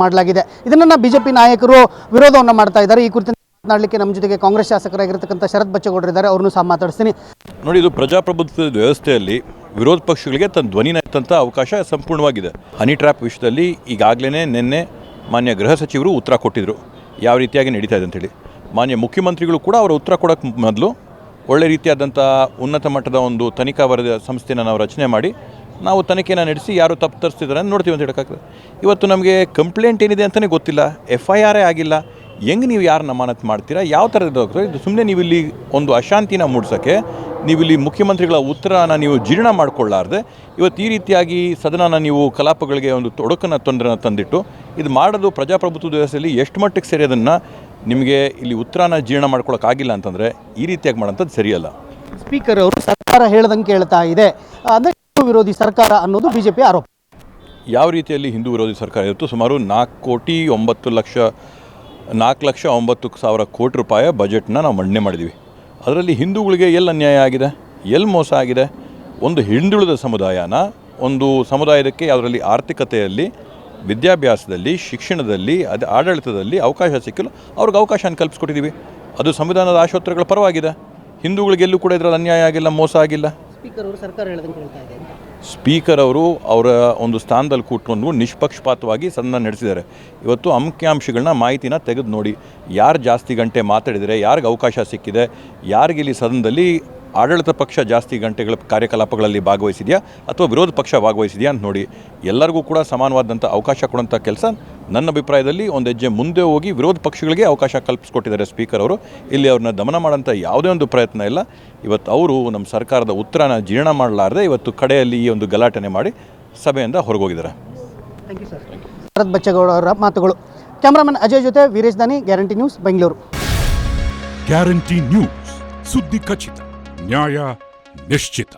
ಮಾಡಲಾಗಿದೆ. ಇದನ್ನು ಬಿಜೆಪಿ ನಾಯಕರು ವಿರೋಧವನ್ನು ಮಾಡ್ತಾ ಇದ್ದಾರೆ. ಈ ಕುರಿತು ಮಾತನಾಡಲಿಕ್ಕೆ ನಮ್ಮ ಜೊತೆಗೆ ಕಾಂಗ್ರೆಸ್ ಶಾಸಕರಾಗಿರ್ತಕ್ಕಂಥ ಶರತ್ ಬಚ್ಚೇಗೌಡರು ಇದ್ದಾರೆ. ಅವ್ರನ್ನೂ ಸಹ ಮಾತಾಡಿಸ್ತೀನಿ. ನೋಡಿ, ಇದು ಪ್ರಜಾಪ್ರಭುತ್ವದ ವ್ಯವಸ್ಥೆಯಲ್ಲಿ ವಿರೋಧ ಪಕ್ಷಗಳಿಗೆ ತನ್ನ ಧ್ವನಿನ ಎತ್ತಂಥ ಅವಕಾಶ ಸಂಪೂರ್ಣವಾಗಿದೆ. ಹನಿ ಟ್ರ್ಯಾಪ್ ವಿಷಯದಲ್ಲಿ ಈಗಾಗಲೇ ನಿನ್ನೆ ಮಾನ್ಯ ಗೃಹ ಸಚಿವರು ಉತ್ತರ ಕೊಟ್ಟಿದ್ದರು, ಯಾವ ರೀತಿಯಾಗಿ ನಡೀತಾ ಇದೆ ಅಂತೇಳಿ. ಮಾನ್ಯ ಮುಖ್ಯಮಂತ್ರಿಗಳು ಕೂಡ ಅವರ ಉತ್ತರ ಕೊಡೋಕ್ಕೆ ಮೊದಲು ಒಳ್ಳೆ ರೀತಿಯಾದಂಥ ಉನ್ನತ ಮಟ್ಟದ ಒಂದು ತನಿಖಾ ವರದಿ ಸಂಸ್ಥೆನ ನಾವು ರಚನೆ ಮಾಡಿ ನಾವು ತನಿಖೆನ ನಡೆಸಿ ಯಾರು ತಪ್ಪು ತರಿಸ್ತಿದ್ದಾರೆ ಅಂತ ನೋಡ್ತೀವಿ ಅಂತ ಹೇಳೋಕ್ಕಾಗ್ತದೆ. ಇವತ್ತು ನಮಗೆ ಕಂಪ್ಲೇಂಟ್ ಏನಿದೆ ಅಂತಲೇ ಗೊತ್ತಿಲ್ಲ, FIR ಆಗಿಲ್ಲ. ಹೆಂಗೆ ನೀವು ಯಾರನ್ನ ಅಮಾನತು ಮಾಡ್ತೀರಾ? ಯಾವ ಥರದ್ದು ಇದು? ಸುಮ್ಮನೆ ನೀವು ಇಲ್ಲಿ ಒಂದು ಅಶಾಂತಿನ ಮೂಡಿಸೋಕ್ಕೆ ನೀವಿಲ್ಲಿ ಮುಖ್ಯಮಂತ್ರಿಗಳ ಉತ್ತರನ ನೀವು ಜೀರ್ಣ ಮಾಡಿಕೊಳ್ಳಾರ್ದೆ ಇವತ್ತು ಈ ರೀತಿಯಾಗಿ ಸದನನ ನೀವು ಕಲಾಪಗಳಿಗೆ ಒಂದು ತೊಡಕನ್ನು ತೊಂದರೆನ ತಂದಿಟ್ಟು ಇದು ಮಾಡೋದು ಪ್ರಜಾಪ್ರಭುತ್ವದ ವ್ಯವಸ್ಥೆಯಲ್ಲಿ ಎಷ್ಟು ಮಟ್ಟಿಗೆ ಸರಿ ಅದನ್ನು ನಿಮಗೆ ಇಲ್ಲಿ ಉತ್ತರನ ಜೀರ್ಣ ಮಾಡ್ಕೊಳ್ಳೋಕ್ಕಾಗಿಲ್ಲ ಅಂತಂದರೆ ಈ ರೀತಿಯಾಗಿ ಮಾಡೋಂಥದ್ದು ಸರಿಯಲ್ಲ. ಸ್ಪೀಕರ್ ಅವರು ಸರ್ಕಾರ ಹೇಳ್ದಂಗೆ ಕೇಳ್ತಾ ಇದೆ, ಅಂದರೆ ಹಿಂದೂ ವಿರೋಧಿ ಸರ್ಕಾರ ಅನ್ನೋದು ಬಿಜೆಪಿ ಆರೋಪ. ಯಾವ ರೀತಿಯಲ್ಲಿ ಹಿಂದೂ ವಿರೋಧಿ ಸರ್ಕಾರ ಇತ್ತು? ಸುಮಾರು 4,09,00,000 ಕೋಟಿ ರೂಪಾಯಿ ಬಜೆಟ್ನ ನಾವು ಮಂಡನೆ ಮಾಡಿದ್ದೀವಿ. ಅದರಲ್ಲಿ ಹಿಂದೂಗಳಿಗೆ ಎಲ್ಲಿ ಅನ್ಯಾಯ ಆಗಿದೆ, ಎಲ್ಲಿ ಮೋಸ ಆಗಿದೆ? ಒಂದು ಹಿಂದುಳಿದ ಸಮುದಾಯನ ಒಂದು ಸಮುದಾಯದಕ್ಕೆ ಅದರಲ್ಲಿ ಆರ್ಥಿಕತೆಯಲ್ಲಿ, ವಿದ್ಯಾಭ್ಯಾಸದಲ್ಲಿ, ಶಿಕ್ಷಣದಲ್ಲಿ, ಆಡಳಿತದಲ್ಲಿ ಅವಕಾಶ ಸಿಕ್ಕಲು ಅವ್ರಿಗೆ ಅವಕಾಶನ ಕಲ್ಪಿಸ್ಕೊಟ್ಟಿದ್ದೀವಿ. ಅದು ಸಂವಿಧಾನದ ಆಶೋತ್ತರಗಳ ಪರವಾಗಿದೆ. ಹಿಂದೂಗಳಿಗೆಲ್ಲೂ ಕೂಡ ಇದರಲ್ಲಿ ಅನ್ಯಾಯ ಆಗಿಲ್ಲ, ಮೋಸ ಆಗಿಲ್ಲ. ಸ್ಪೀಕರ್ ಅವರು ಸರ್ಕಾರ ಹೇಳ್ದಂಗೆ ಕೇಳ್ತಾ ಇದೆ. ಸ್ಪೀಕರ್ ಅವರು ಅವರ ಒಂದು ಸ್ಥಾನದಲ್ಲಿ ಕೂತ್ಕೊಂಡು ನಿಷ್ಪಕ್ಷಪಾತವಾಗಿ ಸದನ ನಡೆಸಿದ್ದಾರೆ. ಇವತ್ತು ಅಂಕಿಅಂಶಗಳನ್ನ ಮಾಹಿತಿನ ತೆಗೆದು ನೋಡಿ, ಯಾರು ಜಾಸ್ತಿ ಗಂಟೆ ಮಾತಾಡಿದರೆ, ಯಾರಿಗೆ ಅವಕಾಶ ಸಿಕ್ಕಿದೆ, ಯಾರಿಗೆ ಇಲ್ಲಿ ಸದನದಲ್ಲಿ ಆಡಳಿತ ಪಕ್ಷ ಜಾಸ್ತಿ ಗಂಟೆಗಳ ಕಾರ್ಯಕಲಾಪಗಳಲ್ಲಿ ಭಾಗವಹಿಸಿದೆಯಾ ಅಥವಾ ವಿರೋಧ ಪಕ್ಷ ಭಾಗವಹಿಸಿದೆಯಾ ಅಂತ ನೋಡಿ. ಎಲ್ಲರಿಗೂ ಕೂಡ ಸಮಾನವಾದಂಥ ಅವಕಾಶ ಕೊಡೋಂಥ ಕೆಲಸ ನನ್ನ ಅಭಿಪ್ರಾಯದಲ್ಲಿ ಒಂದು ಹೆಜ್ಜೆ ಮುಂದೆ ಹೋಗಿ ವಿರೋಧ ಪಕ್ಷಗಳಿಗೆ ಅವಕಾಶ ಕಲ್ಪಿಸ್ಕೊಟ್ಟಿದ್ದಾರೆ ಸ್ಪೀಕರ್ ಅವರು. ಇಲ್ಲಿ ಅವ್ರನ್ನ ದಮನ ಮಾಡೋಂಥ ಯಾವುದೇ ಒಂದು ಪ್ರಯತ್ನ ಇಲ್ಲ. ಇವತ್ತು ಅವರು ನಮ್ಮ ಸರ್ಕಾರದ ಉತ್ತರನ ಜೀರ್ಣ ಮಾಡಲಾರದೆ ಇವತ್ತು ಕಡೆಯಲ್ಲಿ ಈ ಒಂದು ಗಲಾಟನೆ ಮಾಡಿ ಸಭೆಯಿಂದ ಹೊರಗೋಗಿದ್ದಾರೆ. Thank you sir. Sharath Bachegowda ಅವರ ಮಾತುಗಳು. ಕ್ಯಾಮ್ರಾಮನ್ ಅಜಯ್ ಜೊತೆ Veeresh Dani, Guarantee News, Bengaluru. Guarantee News, ಸುದ್ದಿ ಖಚಿತ, ನ್ಯಾಯ ನಿಶ್ಚಿತ.